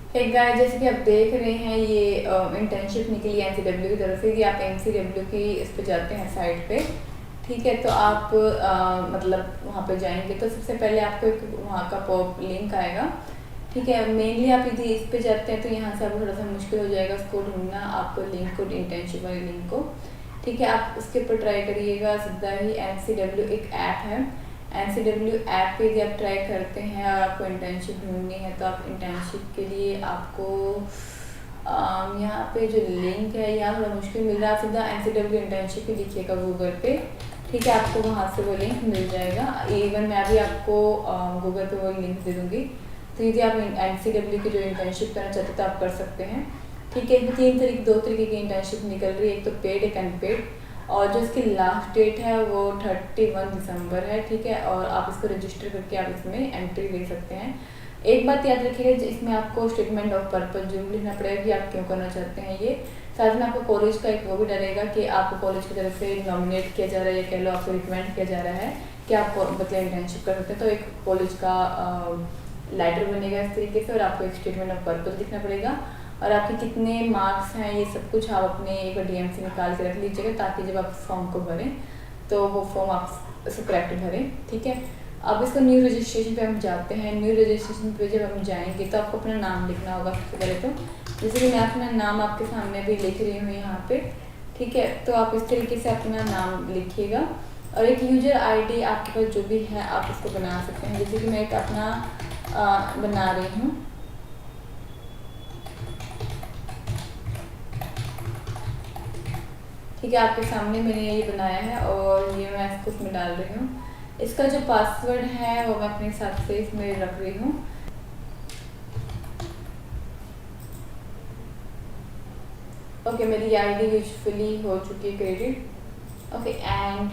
एक गाय जैसे कि आप देख रहे हैं ये इंटर्नशिप निकली है एनसीडब्ल्यू की तरफ से कि आप एनसीडब्ल्यू की इस पे जाते हैं साइट पे। ठीक है, तो आप मतलब वहाँ पे जाएंगे तो सबसे पहले आपको एक वहाँ का पॉप लिंक आएगा। ठीक है, मेनली आप यदि इस पे जाते हैं तो यहाँ से आपको थोड़ा सा मुश्किल हो जाएगा उसको ढूंढना, आपको लिंक को, इंटर्नशिप वाले लिंक को। ठीक है, आप उसके ऊपर ट्राई करिएगा। सीधा ही एनसीडब्ल्यू एक ऐप है, एनसीडब्ल्यू ऐप पे यदि आप ट्राई करते हैं और आपको इंटर्नशिप ढूंढनी है तो आप इंटर्नशिप के लिए आपको यहाँ पे जो लिंक है यहाँ थोड़ा मुश्किल मिल रहा है। सीधा एनसीडब्ल्यू इंटर्नशिप ही लिखिएगा गूगल पे। ठीक है, आपको वहाँ से वो लिंक मिल जाएगा। इवन मैं भी आपको गूगल पे वो लिंक दे दूँगी, तो यदि आप एनसीडब्ल्यू की जो इंटर्नशिप करना चाहते हैं तो आप कर सकते हैं। ठीक है, दो तरीके की इंटर्नशिप निकल रही है, एक तो पेड एक अनपेड, और जो इसकी लास्ट डेट है वो 31 दिसंबर है। ठीक है, और आप इसको रजिस्टर करके आप इसमें एंट्री ले सकते हैं। एक बात याद रखिएगा, इसमें आपको स्टेटमेंट ऑफ पर्पज जरूर लिखना पड़ेगा कि आप क्यों करना चाहते हैं ये। साथ में आपको कॉलेज का एक वो भी डरेगा कि आपको कॉलेज की तरफ से नॉमिनेट किया जा रहा है या कह लो आपको रिकमेंड किया जा रहा है कि आप मतलब इंटर्नशिप कर सकते हैं। तो एक कॉलेज का लेटर बनेगा इस तरीके से, और आपको एक स्टेटमेंट ऑफ पर्पज लिखना पड़ेगा, और आपके कितने मार्क्स हैं ये सब कुछ आप अपने एक बार डीएम से निकाल के रख लीजिएगा, ताकि जब आप फॉर्म को भरें तो वो फॉर्म आप उसको करेक्ट भरें। ठीक है, अब इसको न्यू रजिस्ट्रेशन पे हम जाते हैं। न्यू रजिस्ट्रेशन पे जब हम जाएंगे तो आपको अपना नाम लिखना होगा सबसे पहले। तो जैसे कि मैं अपना नाम आपके सामने भी लिख रही हूँ यहाँ पे। ठीक है, तो आप इस तरीके से अपना नाम लिखिएगा, और एक यूजर आईडी आपके पास जो भी है आप इसको बना सकते हैं। जैसे कि मैं एक अपना बना रही हूँ। ठीक है, आपके सामने मैंने ये बनाया है और ये मैं इसको इसमें डाल रही हूँ। इसका जो पासवर्ड है वो मैं अपने हिसाब से इसमें रख रही हूँ। ओके, मेरी आईडी यूजफुली हो चुकी है क्रेडिट। ओके, एंड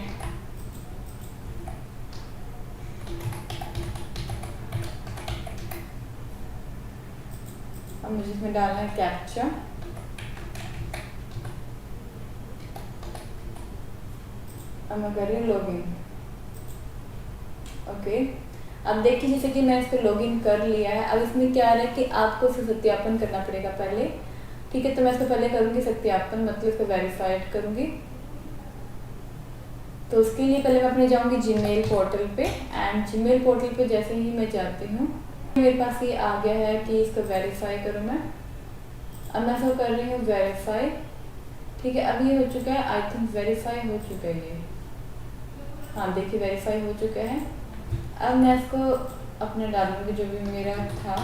अब मुझे इसमें डालना है कैप्चा। अब मैं कर रही हूँ लॉगिन। ओके, अब देखिए जैसे कि मैं इसको लॉगिन कर लिया है। अब इसमें क्या आ रहा है कि आपको इसको सत्यापन करना पड़ेगा पहले। ठीक है, तो मैं इसको पहले करूँगी सत्यापन, मतलब इसको वेरीफाइड करूँगी। तो उसके लिए पहले मैं अपने जाऊँगी जीमेल पोर्टल पे, एंड जीमेल पोर्टल पे जैसे ही मैं जाती हूँ मेरे पास ये आ गया है कि इसको वेरीफाई करूँ मैं। अब मैं इसको कर रही हूँ वेरीफाई। ठीक है, अब ये हो चुका है, आई थिंक वेरीफाई हो चुका है ये। हाँ देखिए, वेरीफाई हो चुका है। अब मैं इसको अपने डालूंगी जो भी मेरा था।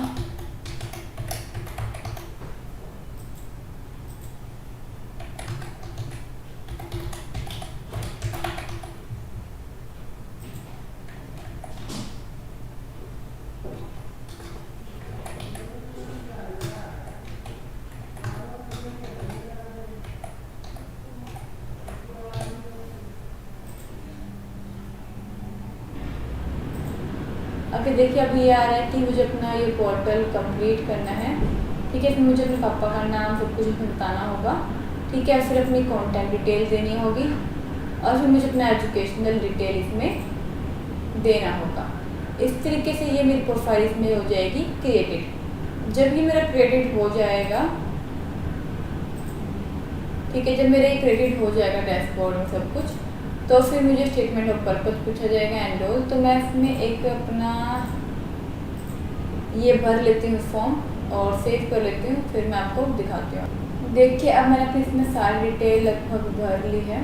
ओके, देखिए अभी ये आ रहा है कि मुझे अपना ये पोर्टल कंप्लीट करना है। ठीक है, इसमें मुझे अपने पापा का नाम सब कुछ इसमें बताना होगा। ठीक है, फिर अपनी कॉन्टैक्ट डिटेल देनी होगी, और फिर मुझे अपना एजुकेशनल डिटेल इसमें देना होगा। इस तरीके से ये मेरी प्रोफाइल इसमें हो जाएगी क्रिएटेड। जब ये मेरा क्रिएटेड हो जाएगा, ठीक है, जब मेरा ये क्रिएटेड हो जाएगा डैशबोर्ड में सब कुछ, तो फिर मुझे स्टेटमेंट ऑफ पर्पज पूछा जाएगा एनरोल। तो मैं इसमें एक अपना ये भर लेती हूँ फॉर्म और सेव कर लेती हूँ, फिर मैं आपको दिखाती हूँ। देखिए, अब मैंने अपनी इसमें सारी डिटेल लगभग भर ली है।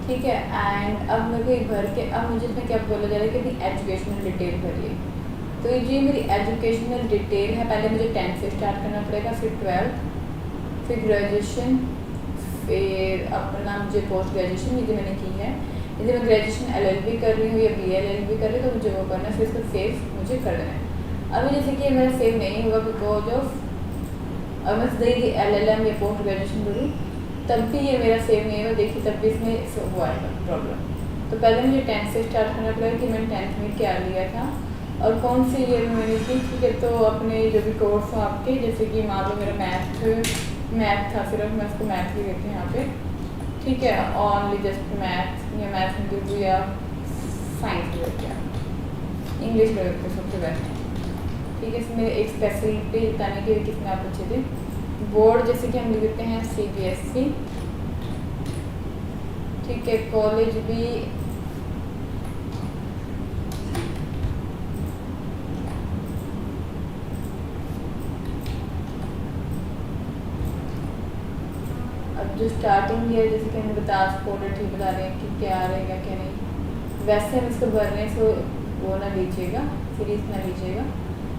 ठीक है, एंड अब मेरे को ये भर के अब मुझे इसमें क्या बोला जा रहा है कि अपनी एजुकेशनल डिटेल भरिए। तो ये मेरी एजुकेशनल डिटेल है। पहले मुझे 10th से स्टार्ट करना पड़ेगा, फिर 12th, फिर ग्रेजुएशन, फिर अपना मुझे पोस्ट ग्रेजुएशन यदि मैंने की है। यदि मैं ग्रेजुएशन एलएलबी कर रही हूँ या बीएलएलबी कर रही हूँ तो मुझे वो करना है, फिर इसको सेव मुझे कर देना है। अभी जैसे कि मेरा सेव नहीं होगा बिकॉज ऑफ, अब मैं सीधे एलएलएम या पोस्ट ग्रेजुएशन करूँ तब भी ये मेरा सेव नहीं होगा। देखिए तब भी इसमें हुआ है प्रॉब्लम। तो पहले मुझे 10th से स्टार्ट करना पड़ेगा कि मैंने 10th में क्या लिया था और कौन सी ईयर में मैंने की। ठीक है, तो अपने जो भी कोर्स हो आपके, जैसे कि मान लो मेरा मैथ था, सिर्फ मैं उसको मैथ ही लेती हूँ यहाँ पे। ठीक है, ओनली जस्ट मैथ या मैथ में दे दूँ या साइंस ले लेते हैं, इंग्लिश ले लेते हैं सबसे बेस्ट। ठीक है, इसमें एक स्पेशलिटी बताने के लिए कितने आप अच्छे थे। बोर्ड जैसे कि हम लिख देते हैं CBSE, ठीक है। कॉलेज भी अब जो स्टार्टिंग ईयर जैसे कि हमने बताया स्पोर्ट ठीक बता रहे हैं कि क्या रहेगा क्या नहीं, वैसे हम इसको भरने से वो ना लीजिएगा, सीरीज ना लीजिएगा।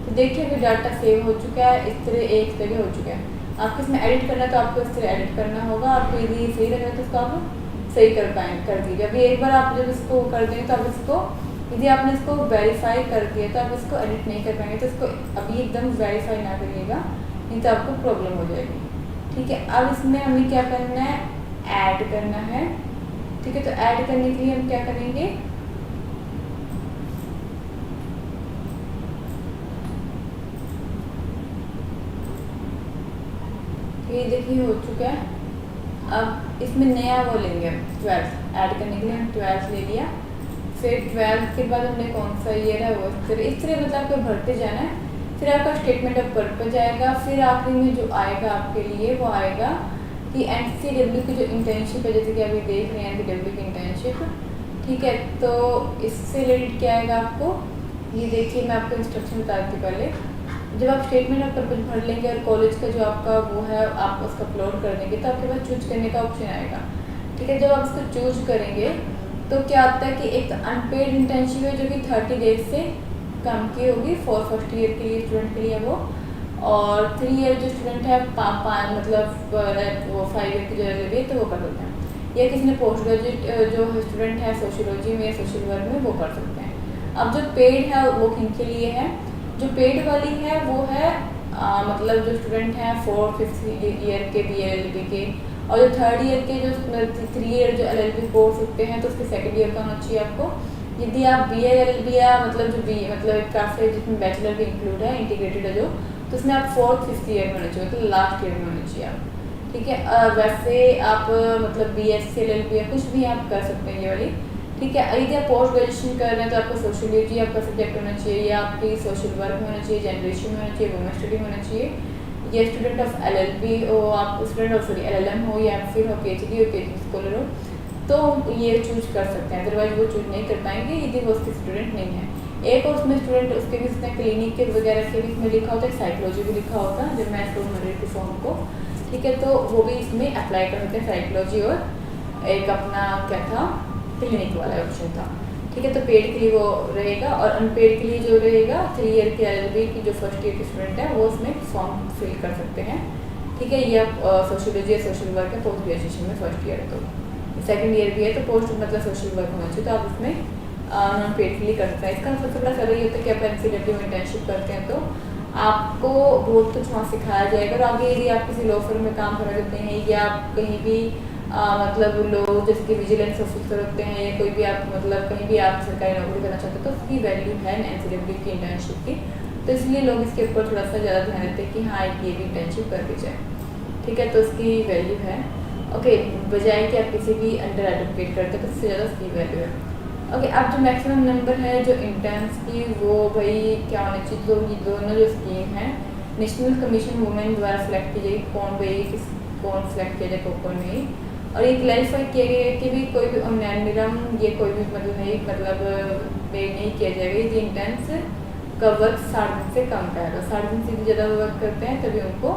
तो देखिए अगर डाटा सेव हो चुका है, इस तरह एक जगह हो चुका है। आपको इसमें एडिट करना है तो आपको इस तरह एडिट करना होगा। आपको यदि सही लग रहा है तो इसको आप सही कर दीजिए। अभी एक बार आप जब इसको कर देंगे तो आप इसको, यदि आपने इसको वेरीफाई कर दिया तो आप इसको एडिट नहीं कर पाएंगे। तो इसको अभी एकदम वेरीफाई ना करिएगा, नहीं तो आपको प्रॉब्लम हो जाएगी, ठीक है। अब इसमें हमें क्या करना है, ऐड करना है, ठीक है। तो ऐड करने के लिए हम क्या करेंगे, ये देखिए हो चुका है। अब इसमें नया वो लेंगे 12th ऐड करने के लिए हम 12th ले लिया। फिर 12th के बाद हमने कौन सा ईयर है वो इस तरह मतलब आपको भरते जाना है। फिर आपका स्टेटमेंट ऑफ पर्पज आएगा। फिर आखिरी में जो आएगा आपके लिए वो आएगा कि NCW की जो इंटर्नशिप है, जैसे कि अभी देख रहे हैं NCW की इंटर्नशिप, ठीक है। तो इससे रिलेटेड क्या आएगा आपको, ये देखिए मैं आपको इंस्ट्रक्शन बता देती पहले। जब आप स्टेटमेंट ऑफ पर्पज भर लेंगे और कॉलेज का जो आपका वो है आप उसका अपलोड कर देंगे तो आपके पास चूज करने का ऑप्शन आएगा, ठीक है। जब आप इसको चूज करेंगे तो क्या होता है कि एक अनपेड इंटर्नशिप है जो कि 30 डेज से कम की होगी फर्स्ट ईयर के लिए स्टूडेंट के लिए वो, और 3 ईयर जो स्टूडेंट है मतलब वो 5 ईयर की जो है तो वो कर सकते हैं। या किसी ने पोस्ट ग्रेजुएट जो स्टूडेंट है सोशियोलॉजी में या सोशल वर्क में वो कर सकते हैं। अब जो पेड है वो किनके लिए है, जो पेड वाली है वो है मतलब जो स्टूडेंट हैं 4th 5th ईयर के BLLB के, और जो 3rd ईयर के जो 3 ईयर जो LLB कोर्स होते हैं तो उसके 2nd ईयर का होना चाहिए आपको। यदि आप BLLB या मतलब जो मतलब काफ़ी जिसमें बैचलर भी इंक्लूड है इंटीग्रेटेड है जो, तो उसमें आप 4th 5th ईयर में होना चाहिए, तो लास्ट ईयर में होना चाहिए आप, ठीक है। वैसे आप मतलब BSc LLB या कुछ भी आप कर सकते हैं ये वाली, ठीक है। यदि आप पोस्ट ग्रेजुएशन कर रहे हैं तो आपको सोशियोलॉजी आपका सब्जेक्ट होना चाहिए, या आपकी सोशल वर्क में होना चाहिए, जनरेशन में होना चाहिए, वुमेन स्टडी में होना चाहिए, या स्टूडेंट ऑफ LLB हो आप, स्टूडेंट ऑफ LLM हो, या फिर हो PhD हो PhD स्कॉलर हो, तो ये चूज कर सकते हैं। अदरवाइज वो चूज नहीं कर पाएंगे यदि वो उसके स्टूडेंट नहीं है। एक और उसमें स्टूडेंट उसके भी उसने क्लिनिक के वगैरह के भी इसमें लिखा होता है, साइकोलॉजी भी लिखा होता है जब मैं इसको भर रही थी फॉर्म को, ठीक है। तो वो भी इसमें अप्लाई कर सकते हैं साइकोलॉजी, और एक अपना क्या था क्लिनिक वाला ऑप्शन था, ठीक है। तो पेड के लिए वो रहेगा, और अनपेड के लिए जो रहेगा 3 ईयर के LLB की जो फर्स्ट ईयर के स्टूडेंट है वो उसमें फॉर्म फिल कर सकते हैं, ठीक है। ये आप सोशियोलॉजी या सोशल वर्क है पोस्ट ग्रेजुएशन में फर्स्ट ईयर है, तो 2nd ईयर भी है तो पोस्ट मतलब सोशल वर्क होना चाहिए, तो आप उसमें नॉन पेड के लिए कर सकते हैं। इसका सबसे बड़ा सर ये होता है कि आप NCW में इंटर्नशिप करते हैं तो आपको बहुत कुछ वहाँ सिखाया जाएगा, और आगे यदि आप किसी लॉ फर्म में काम करना चाहते हैं या आप कहीं भी मतलब लोग जैसे कि विजिलेंस ऑफिसर होते हैं, या कोई भी आप मतलब कहीं भी आप सरकारी नौकरी करना चाहते हैं तो उसकी वैल्यू है NCW की इंटर्नशिप की, तो इसलिए लोग इसके ऊपर थोड़ा सा ज़्यादा ध्यान देते हैं कि हाँ ये भी इंटर्नशिप कर दी जाए, ठीक है। तो उसकी वैल्यू है, ओके, बजाय कि आप किसी भी अंडर एडवोकेट करते हैं तो उससे ज़्यादा उसकी वैल्यू है, ओके। अब जो मैक्सिमम नंबर है जो इंटर्न्स की वो भाई क्या होना चाहिए, तो ये दोनों जो स्कीम है नेशनल कमीशन वुमेन द्वारा सेलेक्ट की जाएगी, कौन भाई कौन सेलेक्ट किया जाए कौन नहीं। और ये क्लैरिफाई किया गया है कि भी कोई भी ऑनलाइन ये कोई भी मतलब है मतलब पे नहीं किया जाएगा यदि इंटर्न्स का वर्क 60 दिन से कम का है, 60 दिन से भी ज़्यादा वर्क करते हैं तभी उनको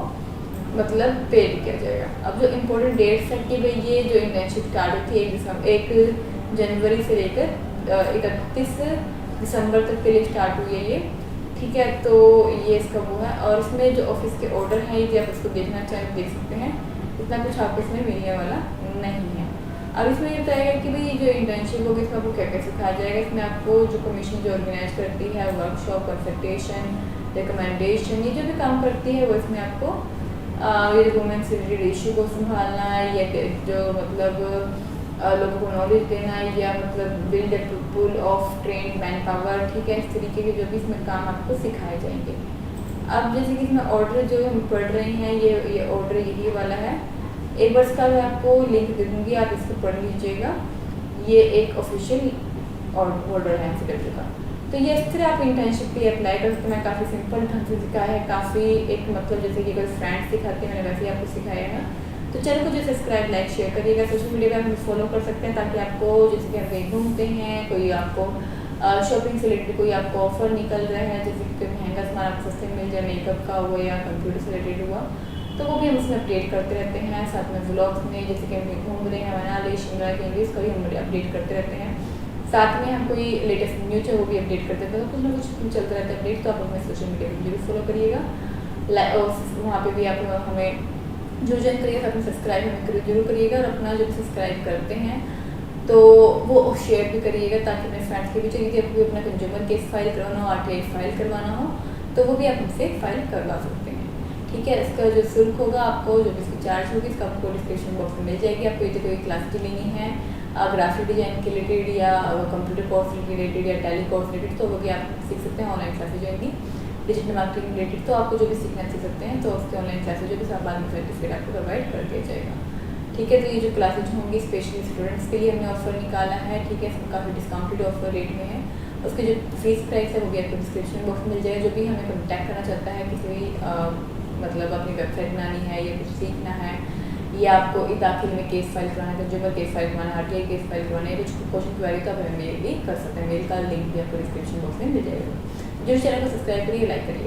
मतलब पेड किया जाएगा। अब जो इम्पोर्टेंट डेट्स है कि भाई ये जो इंटर्नशिप स्टार्ट हुई थी 1 जनवरी से लेकर 31 दिसंबर तक के लिए स्टार्ट हुई है ये, ठीक है। तो ये इसका वो है, और इसमें जो ऑफिस के ऑर्डर हैं यदि आप इसको देखना चाहें देख सकते हैं, इतना कुछ आपको इसमें मिलने वाला नहीं है। अब इसमें ये बताएगा कि भाई जो इंटर्नशिप होगी इसमें आपको क्या क्या सिखाया जाएगा। इसमें आपको जो कमीशन जो ऑर्गेनाइज करती है वर्कशॉप, कंसल्टेशन, रिकमेंडेशन, ये जो भी काम करती है वो इसमें आपको ये वुमेन से रिलेटेड इशू को संभालना, या जो मतलब लोगों को नॉलेज देना, या मतलब build a pool of train man power, ठीक है। इस तरीके के जो भी इसमें काम आपको सिखाए जाएंगे। अब जैसे कि इसमें ऑर्डर जो हम पढ़ रहे हैं ये ऑर्डर यही वाला है, एक बार इसका मैं आपको लिंक दे दूँगी, आप इसको पढ़ लीजिएगा। ये एक ऑफिशियल ऑर्डर है NCW का, तो ये इस तरह आप इंटर्नशिप के लिए अप्लाई कर सकते हैं। काफ़ी सिंपल ढंग से सिखाया है, काफ़ी एक मतलब जैसे कि कोई फ्रेंड्स सिखाते हैं मैंने वैसे ही आपको सिखाया है। तो चैनल को जो सब्सक्राइब लाइक शेयर करिएगा। सोशल मीडिया पर हमें फॉलो कर सकते हैं ताकि आपको जैसे कि हम कहीं घूमते हैं, कोई आपको शॉपिंग से रिलेटेड कोई आपको ऑफर निकल रहा है, जैसे कि कोई महंगा सामान आपको सस्ते में मिल जाए, मेकअप का हुआ या कंप्यूटर से रिलेटेड हुआ, तो वो भी हम उसमें अपडेट करते रहते हैं। साथ में व्लॉग्स में जैसे कि हम घूम रहे हैं मनाली शिमला के लिए, उसका भी हम अपडेट करते रहते हैं। साथ में हम कोई लेटेस्ट न्यूज है वो भी अपडेट करते रहते हैं। तो कुछ ना कुछ चलता रहता है अपडेट, तो आप हमें सोशल मीडिया पर जरूर फॉलो करिएगा। वहाँ पे भी आप हमें जो ज्वाइन करिएगा, साथ में सब्सक्राइब हमें जरूर करिएगा। और अपना जब सब्सक्राइब करते हैं तो वो शेयर भी करिएगा ताकि अपने फ्रेंड्स के भी चाहिए आपको अपना कंज्यूमर केस फाइल करवाना हो, RTI फाइल करवाना हो, तो वो भी आप हमसे फाइल करवा सकते हैं। ठीक है, इसका जो शुल्क होगा आपको जो भी इसकी चार्ज होगी इसका आपको डिस्क्रिप्शन बॉक्स में मिल जाएगी। आपको यदि कोई क्लास लेनी है ग्राफिक डिजाइन के रिलेटेड या कंप्यूटर कोर्स के रिलेटेड या टैली कोर्स रिलेटेड, तो वो भी आप सीख सकते हैं। ऑनलाइन क्लासेज होंगी डिजिटल मार्केटिंग रिलेटेड, तो आपको जो भी सीखना सीख सकते हैं। तो उसके ऑनलाइन क्लासेज जो भी सब बाद में सर्टिफिकेट आपको प्रोवाइड कर दिया जाएगा। ठीक है, तो ये जो क्लासेज होंगी स्पेशली स्टूडेंट्स के लिए हमने ऑफर निकाला है। ठीक है, इसमें काफ़ी डिस्काउंटेड ऑफर रेट में है। उसकी जो फीस प्राइस है वो भी आपको डिस्क्रिप्शन बॉक्स में मिल जाएगा। जो भी हमें कॉन्टैक्ट करना चाहता है, किसी भी मतलब अपनी वेबसाइट बनानी है या कुछ सीखना है, या आपको दाखिल में केस फाइल करवाना है, कंज्यूमर केस फाइल करवाना है, RTI केस फाइल करवाना है, कुछ क्वेश्चन क्वेरी, तो आप हमें मेल भी कर सकते हैं। मेल का लिंक भी आपको डिस्क्रिप्शन बॉक्स में मिल जाएगा। जो चैनल को सब्सक्राइब करिए, लाइक करिए।